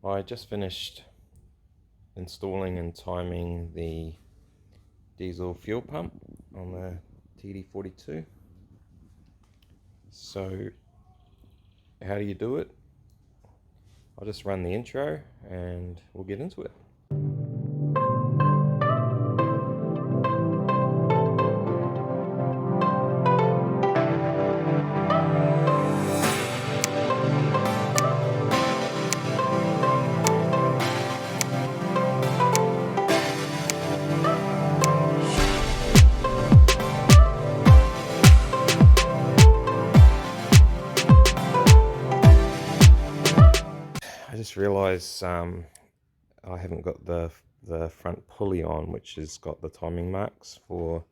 I just finished installing and timing the diesel fuel pump on the TD42. So how do you do it? I'll just run the intro and we'll get into it. I just realized I haven't got the front pulley on, which has got the timing marks for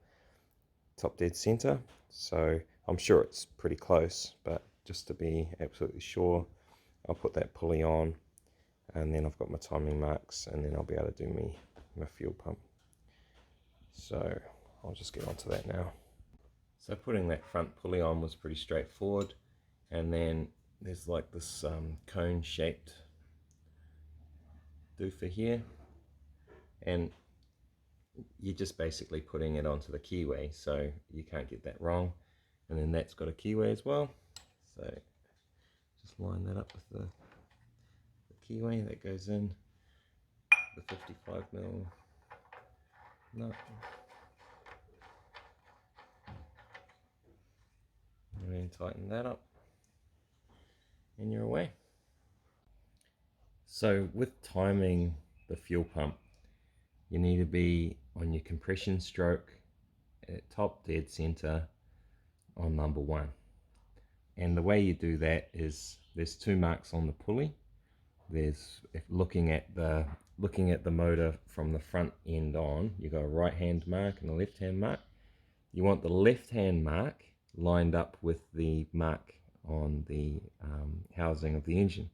top dead center. So I'm sure it's pretty close, but just to be absolutely sure, I'll put that pulley on, and then I've got my timing marks, and then I'll be able to do my fuel pump. So I'll just get onto that now. So putting that front pulley on was pretty straightforward, and then there's like this cone shaped doofer here, and you're just basically putting it onto the keyway, so you can't get that wrong. And then that's got a keyway as well, so just line that up with the keyway that goes in the 55mm nut, and then tighten that up and you're away. So with timing the fuel pump, you need to be on your compression stroke at top dead center on number 1. And the way you do that is there's 2 marks on the pulley. There's, if looking at the motor from the front end on, you've got a right hand mark and a left hand mark. You want the left hand mark lined up with the mark on the housing of the engine.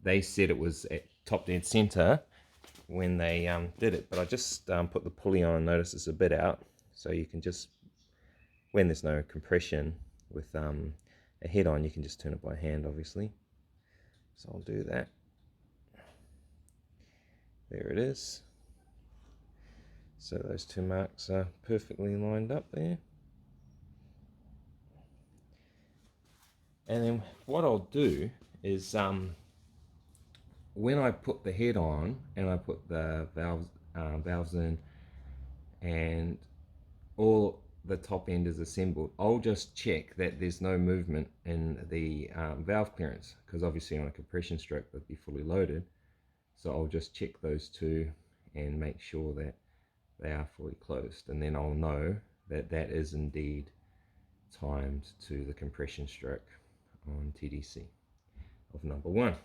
They said it was at top dead center when they did it, but I just put the pulley on and notice it's a bit out, so you can just, when there's no compression with a head on, you can just turn it by hand, obviously. So I'll do that. There it is. So those 2 marks are perfectly lined up there. And then what I'll do is when I put the head on and I put the valves in and all the top end is assembled, I'll just check that there's no movement in the valve clearance, because obviously on a compression stroke they'd be fully loaded. So I'll just check those 2 and make sure that they are fully closed, and then I'll know that that is indeed timed to the compression stroke on TDC of number 1.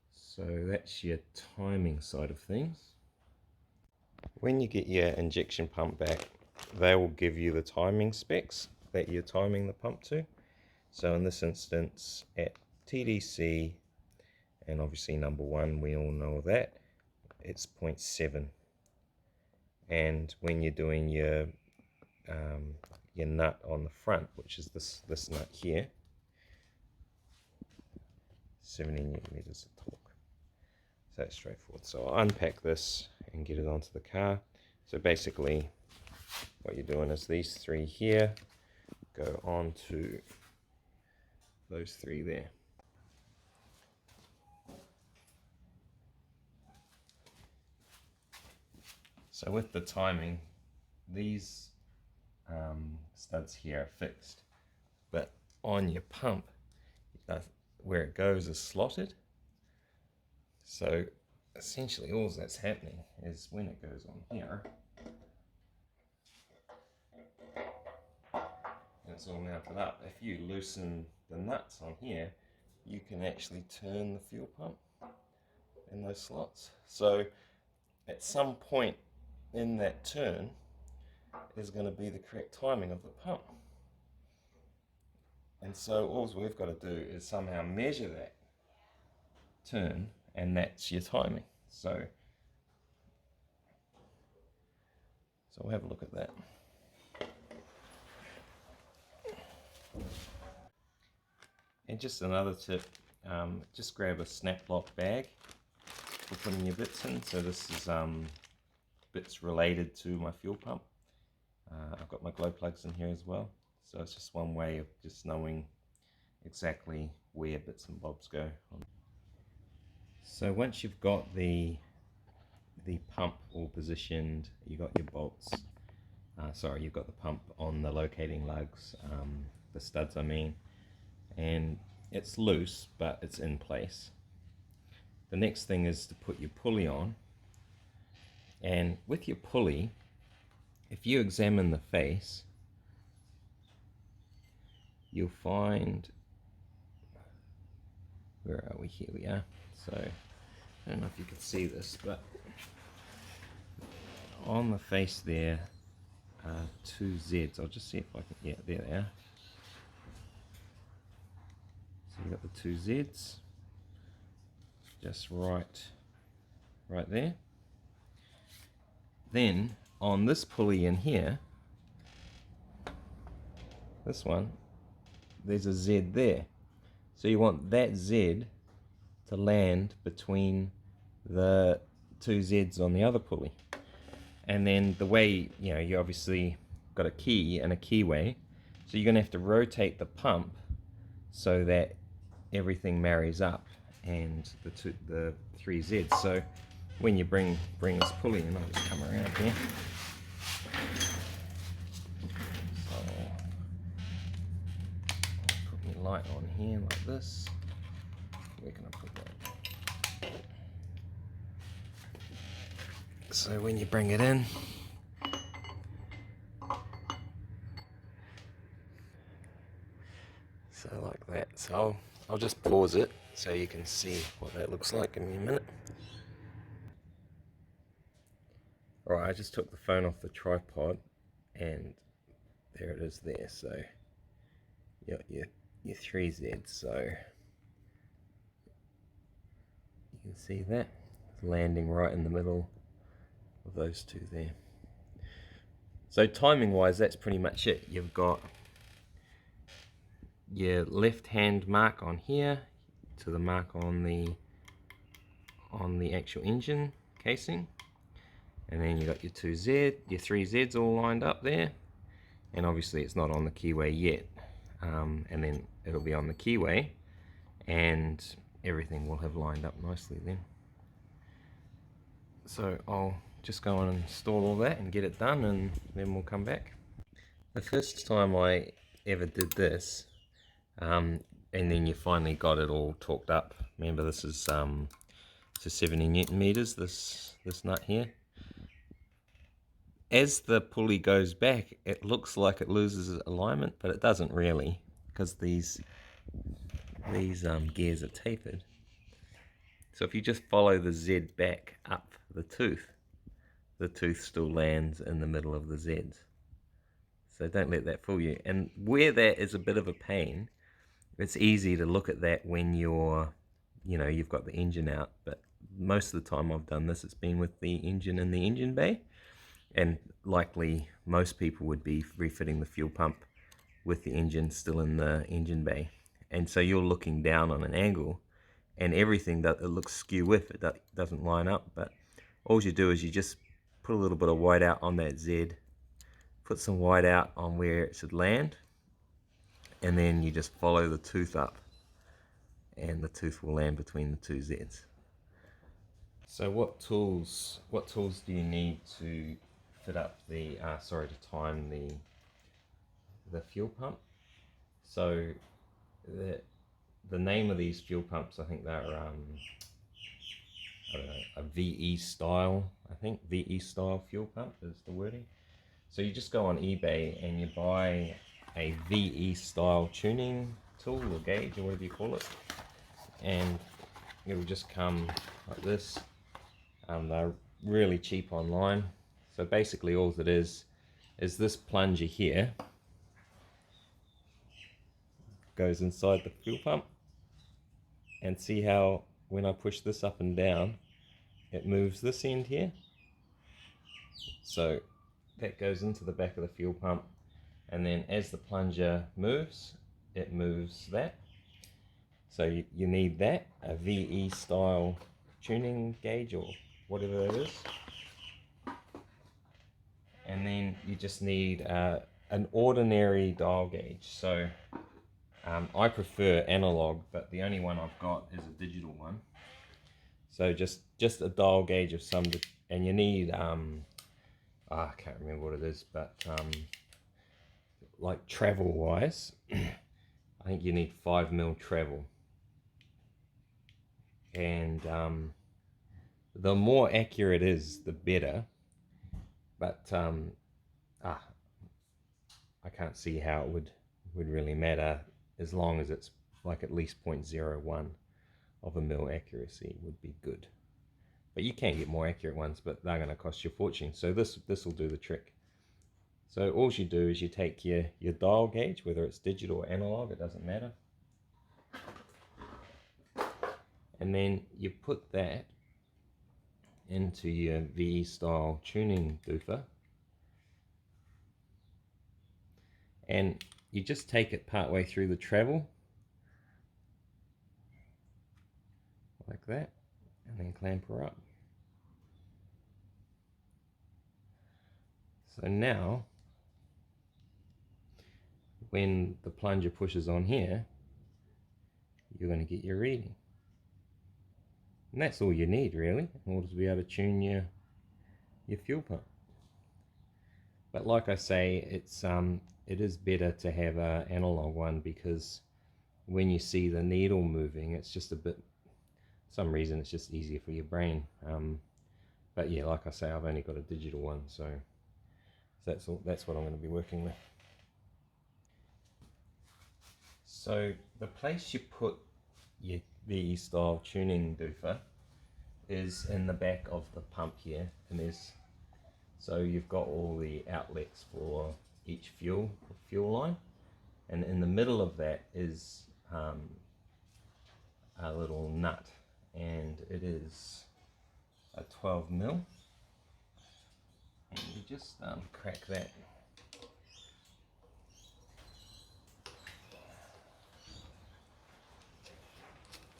So that's your timing side of things. When you get your injection pump back, they will give you the timing specs that you're timing the pump to. So in this instance, at TDC, and obviously number 1, we all know that, it's 0.7. And when you're doing your nut on the front, which is this nut here, 70 newton-meters of torque. So that's straightforward. So I'll unpack this and get it onto the car. So basically what you're doing is these 3 here go on to those 3 there. So with the timing, these studs here are fixed, but on your pump, where it goes is slotted. So essentially all that's happening is when it goes on here, and it's all mounted up, if you loosen the nuts on here, you can actually turn the fuel pump in those slots. So at some point in that turn is going to be the correct timing of the pump. And so all we've got to do is somehow measure that turn, and that's your timing. So we'll have a look at that. And just another tip, just grab a snap lock bag for putting your bits in. So this is bits related to my fuel pump. I've got my glow plugs in here as well. So it's just one way of just knowing exactly where bits and bobs go. So once you've got the pump all positioned, you got your bolts, you've got the pump on the locating lugs, the studs I mean, and it's loose but it's in place. The next thing is to put your pulley on, and with your pulley, if you examine the face, you'll find, where are we? Here we are. So I don't know if you can see this, but on the face there are two Z's. I'll just see if I can, yeah, there they are. So you've got the two Z's just right there. Then on this pulley in here, this one, there's a Z there. So you want that Z to land between the two Z's on the other pulley. And then the way, you know, you obviously got a key and a keyway, so you're going to have to rotate the pump so that everything marries up and the three Z's. So when you bring this pulley in, I'll just come around here. So I'll put my light on here like this. Where can I put that? So when you bring it in, so like that. So I'll just pause it so you can see what that looks like. Give me a minute. Alright, I just took the phone off the tripod and there it is there. So you got your three Z's. So you can see that landing right in the middle of those two there. So timing wise, that's pretty much it. You've got your left hand mark on here to the mark on the actual engine casing, and then you got your your three Z's all lined up there, and obviously it's not on the keyway yet, and then it'll be on the keyway and everything will have lined up nicely then. So I'll just go on and install all that and get it done, and then we'll come back. The first time I ever did this, and then you finally got it all torqued up. Remember, this is to 70 Newton meters, this nut here. As the pulley goes back, it looks like it loses alignment, but it doesn't really, because these gears are tapered. So if you just follow the Z back up the tooth still lands in the middle of the Z's. So don't let that fool you. And where that is a bit of a pain, it's easy to look at that when you've got the engine out, but most of the time I've done this, it's been with the engine in the engine bay, and likely most people would be refitting the fuel pump with the engine still in the engine bay. And so you're looking down on an angle, and everything that it looks skew with, it doesn't line up. But all you do is you just put a little bit of white out on that Z, put some white out on where it should land, and then you just follow the tooth up, and the tooth will land between the two Z's. So what tools do you need to fit up the to time the fuel pump? So the name of these fuel pumps, I think they're I don't know, a VE style. I think VE style fuel pump is the wording. So you just go on eBay and you buy a VE style tuning tool or gauge or whatever you call it, and it'll just come like this. They're really cheap online. So basically all it is this plunger here goes inside the fuel pump, and see how when I push this up and down, it moves this end here. So that goes into the back of the fuel pump, and then as the plunger moves, it moves that. So you need that, a VE style tuning gauge or whatever it is. And then you just need an ordinary dial gauge. So I prefer analog, but the only one I've got is a digital one. So just a dial gauge of some, and you need I can't remember what it is, but like travel wise, I think you need 5mm travel, and the more accurate is, the better. But I can't see how it would really matter, as long as it's like at least 0.01 of a mil accuracy would be good. But you can get more accurate ones, but they're going to cost you a fortune. So this will do the trick. So all you do is you take your dial gauge, whether it's digital or analog, it doesn't matter. And then you put that into your VE style tuning doofer. And you just take it part way through the travel, like that, and then clamp her up. So now, when the plunger pushes on here, you're going to get your reading. And that's all you need, really, in order to be able to tune your fuel pump. But like I say, it is better to have an analog one, because when you see the needle moving, it's just a bit, for some reason it's just easier for your brain. But yeah, like I say, I've only got a digital one, so that's what I'm going to be working with. So the place you put your VE style tuning doofer is in the back of the pump here, and so you've got all the outlets for each fuel line, and in the middle of that is a little nut, and it is a 12mm, and you just crack that.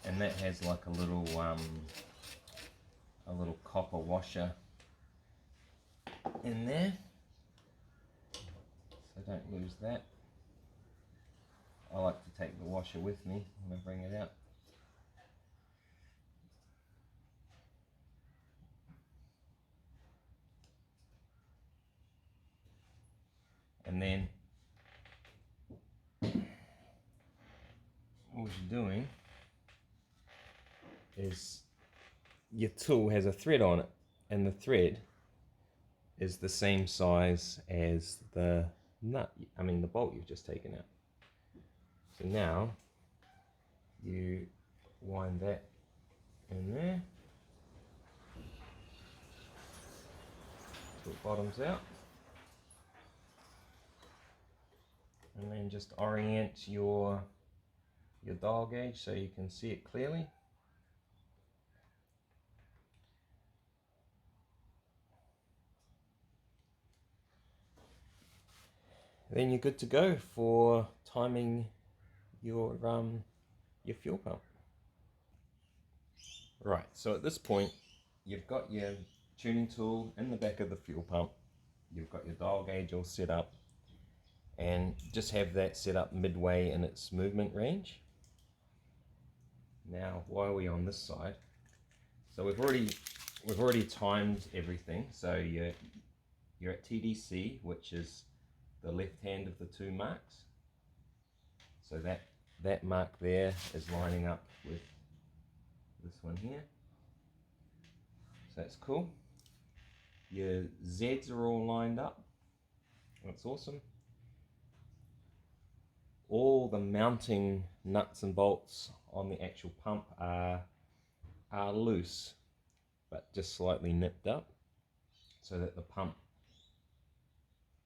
And that has like a little copper washer in there, so don't lose that. I like to take the washer with me when I bring it out. And then what you're doing is your tool has a thread on it, and the thread is the same size as the the bolt you've just taken out. So now you wind that in there till it bottoms out, and then just orient your dial gauge so you can see it clearly. Then you're good to go for timing your fuel pump. Right, so at this point you've got your tuning tool in the back of the fuel pump, you've got your dial gauge all set up, and just have that set up midway in its movement range. Now, why are we on this side? So we've already timed everything. So you're at TDC, which is the left hand of the two marks. So that mark there is lining up with this one here. So that's cool. Your Z's are all lined up. That's awesome. All the mounting nuts and bolts on the actual pump are loose, but just slightly nipped up, so that the pump,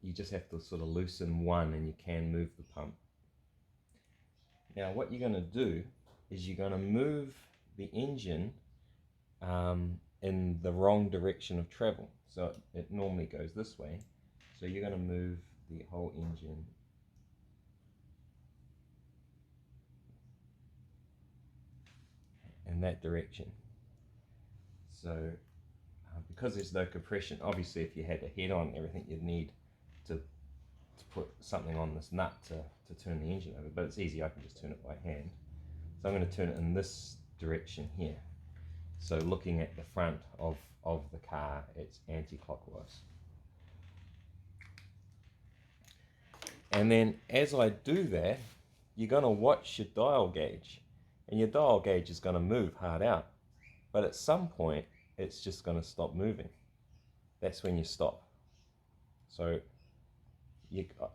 you just have to sort of loosen one and you can move the pump. Now what you're going to do is you're going to move the engine in the wrong direction of travel. So it normally goes this way, so you're going to move the whole engine that direction. So because there's no compression, obviously if you had a head on and everything, you'd need to put something on this nut to turn the engine over, but it's easy, I can just turn it by hand. So I'm going to turn it in this direction here. So looking at the front of the car, it's anti-clockwise. And then as I do that, you're going to watch your dial gauge, and your dial gauge is going to move hard out, but at some point it's just going to stop moving. That's when you stop. So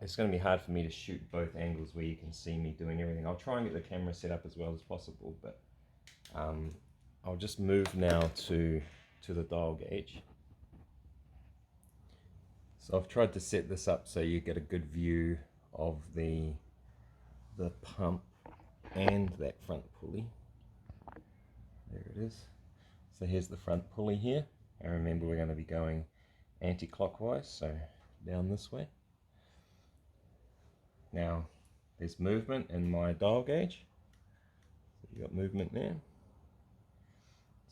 it's going to be hard for me to shoot both angles where you can see me doing everything. I'll try and get the camera set up as well as possible, but I'll just move now to the dial gauge. So I've tried to set this up so you get a good view of the pump and that front pulley. There it is. So here's the front pulley here, and remember we're going to be going anti-clockwise, so down this way. Now there's movement in my dial gauge. So you've got movement there.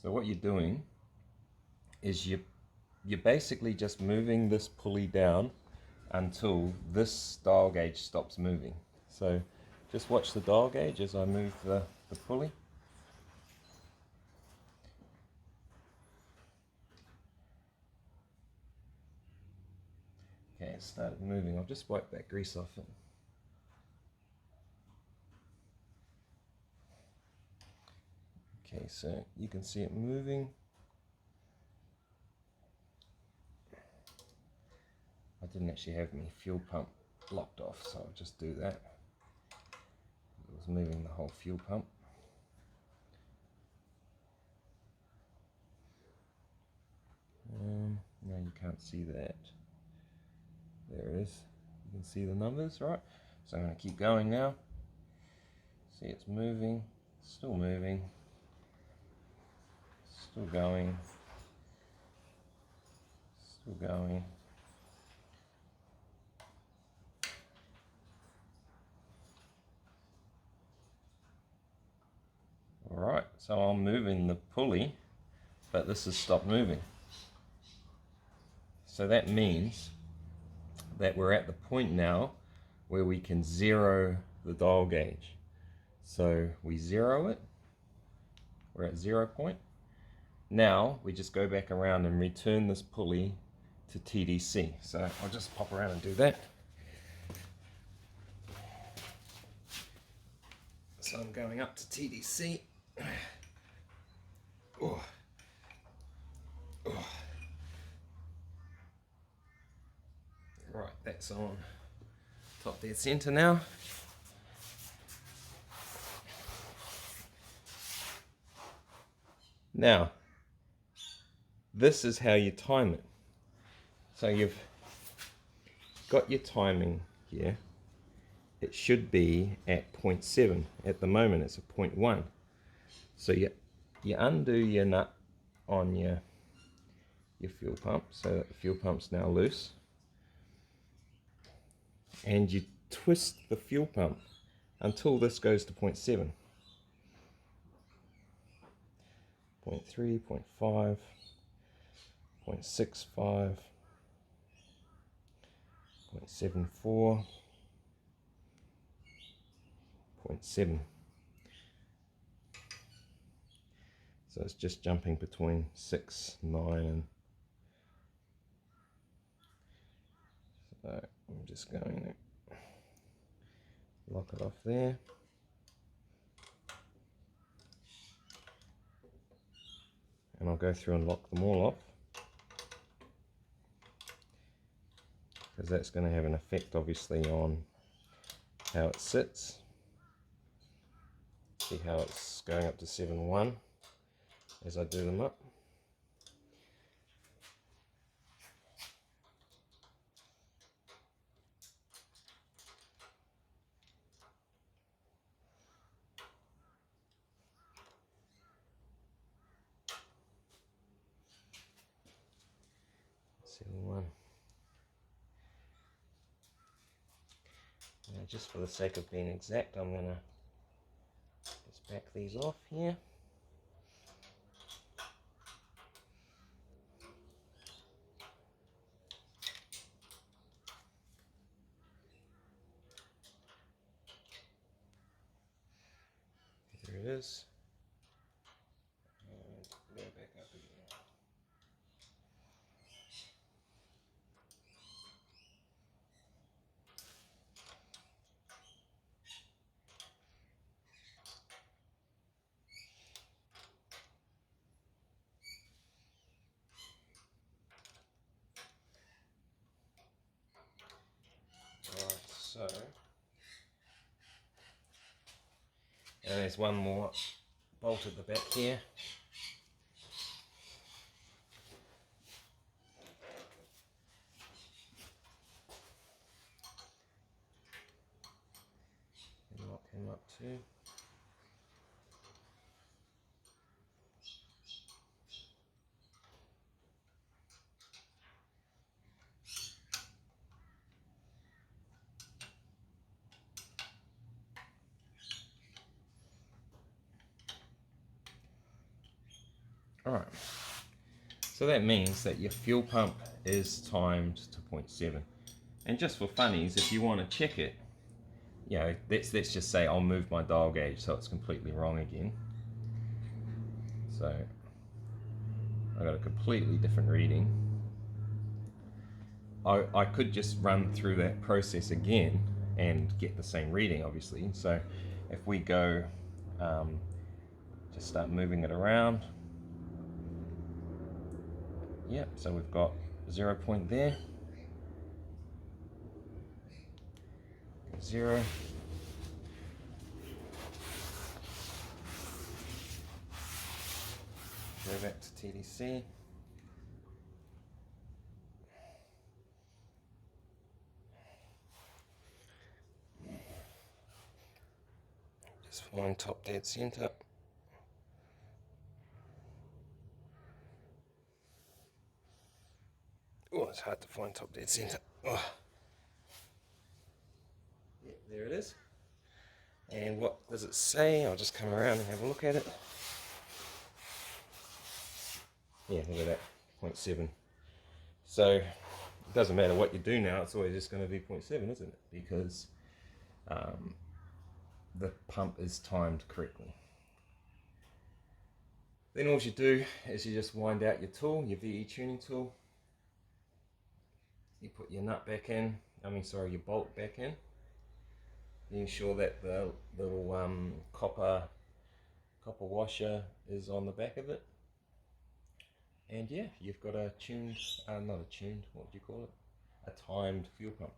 So what you're doing is you're basically just moving this pulley down until this dial gauge stops moving. So just watch the dial gauge as I move the pulley. Okay, it started moving. I'll just wipe that grease off it. Okay, so you can see it moving. I didn't actually have my fuel pump locked off, so I'll just do that. It was moving the whole fuel pump. No, you can't see that. There it is. You can see the numbers, right? So I'm going to keep going now. See, it's moving, still moving, still going, still going. Alright, so I'm moving the pulley, but this has stopped moving. So that means that we're at the point now where we can zero the dial gauge. So we zero it, we're at 0 point. Now we just go back around and return this pulley to TDC. So I'll just pop around and do that. So I'm going up to TDC. Oh. Oh. Right, that's on top dead center now. Now, this is how you time it. So you've got your timing here. It should be at 0.7. At the moment it's at 0.1. So you undo your nut on your fuel pump, so that the fuel pump's now loose. And you twist the fuel pump until this goes to 0.7. 0.3, 0.5, 0.65, 0.74, 0.7. So it's just jumping between 6, 9 and... So I'm just going to lock it off there. And I'll go through and lock them all off, because that's going to have an effect obviously on how it sits. See how it's going up to 7.1 as I do them up. Now, just for the sake of being exact, I'm going to just back these off here. There it is. And go back up again. Right, so, and there's one more bolt at the back here. And lock him up too. Alright, so that means that your fuel pump is timed to 0.7. And just for funnies, if you want to check it, you know, let's just say I'll move my dial gauge so it's completely wrong again. So I got a completely different reading. I could just run through that process again and get the same reading, obviously. So if we go, just start moving it around. Yep, so we've got 0 point there, 0. Go back to TDC. Just find top dead center. Oh, it's hard to find top dead center. Oh. Yeah, there it is. And what does it say? I'll just come around and have a look at it. Yeah, look at that, 0.7. So it doesn't matter what you do now, it's always just going to be 0.7, isn't it? Because the pump is timed correctly. Then all you do is you just wind out your tool, your VE tuning tool. You put your nut back in, your bolt back in. You ensure that the little copper washer is on the back of it. And yeah, you've got a tuned, not a tuned, what do you call it? A timed fuel pump.